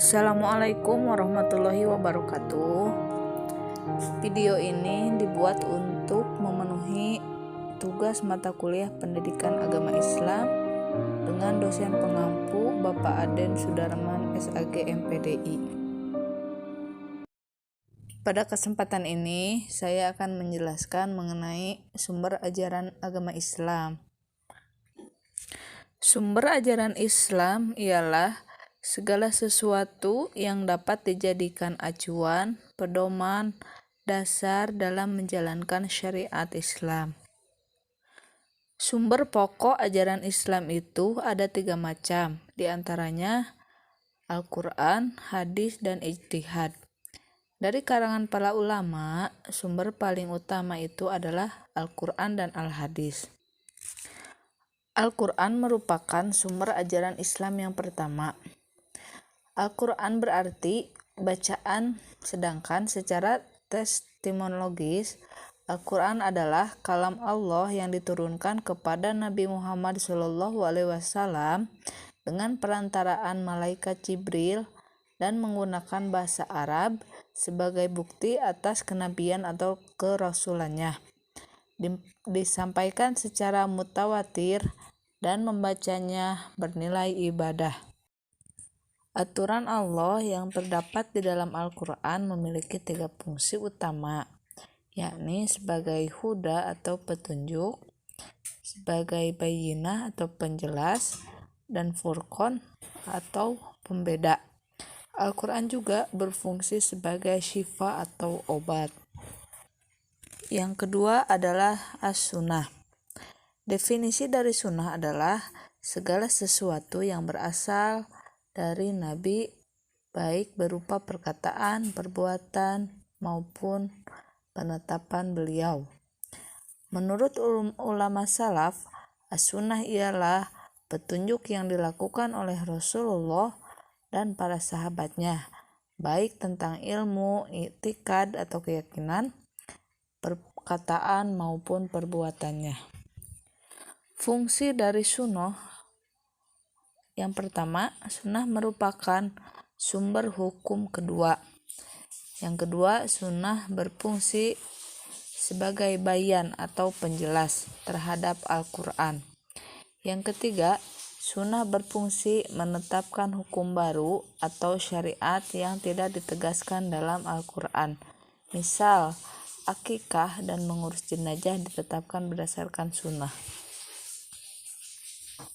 Assalamualaikum warahmatullahi wabarakatuh. Video ini dibuat untuk memenuhi tugas mata kuliah Pendidikan Agama Islam dengan dosen pengampu Bapak Aden Sudarman SAG MPDI. Pada kesempatan ini saya akan menjelaskan mengenai sumber ajaran agama Islam. Sumber ajaran Islam ialah segala sesuatu yang dapat dijadikan acuan, pedoman, dasar dalam menjalankan syariat Islam. Sumber pokok ajaran Islam itu ada 3 macam, diantaranya Al-Quran, hadis, dan ijtihad. Dari karangan para ulama, sumber paling utama itu adalah Al-Quran dan Al-Hadis. Al-Quran merupakan sumber ajaran Islam yang pertama. Al-Quran berarti bacaan, sedangkan secara testimologis, Al-Quran adalah kalam Allah yang diturunkan kepada Nabi Muhammad SAW dengan perantaraan malaikat Jibril dan menggunakan bahasa Arab sebagai bukti atas kenabian atau kerasulannya. Disampaikan secara mutawatir dan membacanya bernilai ibadah. Aturan Allah yang terdapat di dalam Al-Quran memiliki 3 fungsi utama, yakni sebagai huda atau petunjuk, sebagai bayyinah atau penjelas, dan furqan atau pembeda. Al-Quran juga berfungsi sebagai syifa atau obat. Yang kedua adalah as-sunnah. Definisi dari sunnah adalah segala sesuatu yang berasal dari Nabi, baik berupa perkataan, perbuatan, maupun penetapan beliau. Menurut ulama salaf, as-sunnah ialah petunjuk yang dilakukan oleh Rasulullah dan para sahabatnya, baik tentang ilmu, i'tikad atau keyakinan, perkataan maupun perbuatannya. Fungsi dari sunnah yang pertama, sunnah merupakan sumber hukum kedua. Yang kedua, sunnah berfungsi sebagai bayan atau penjelas terhadap Al-Quran. Yang ketiga, sunnah berfungsi menetapkan hukum baru atau syariat yang tidak ditegaskan dalam Al-Quran. Misal, akikah dan mengurus jenazah ditetapkan berdasarkan sunnah.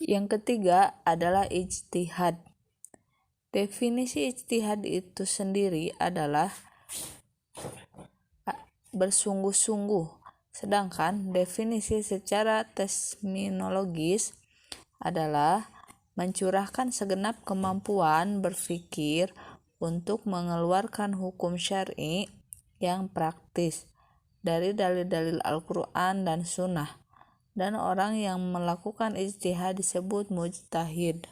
Yang ketiga adalah ijtihad. Definisi ijtihad itu sendiri adalah bersungguh-sungguh, sedangkan definisi secara terminologis adalah mencurahkan segenap kemampuan berpikir untuk mengeluarkan hukum syar'i yang praktis dari dalil-dalil Al-Quran dan Sunnah, dan orang yang melakukan ijtihad disebut mujtahid.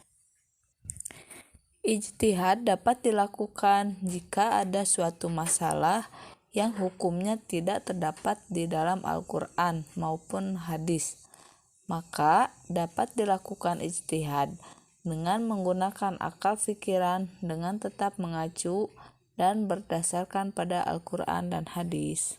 Ijtihad dapat dilakukan jika ada suatu masalah yang hukumnya tidak terdapat di dalam Al-Quran maupun hadis. Maka dapat dilakukan ijtihad dengan menggunakan akal pikiran dengan tetap mengacu dan berdasarkan pada Al-Quran dan hadis.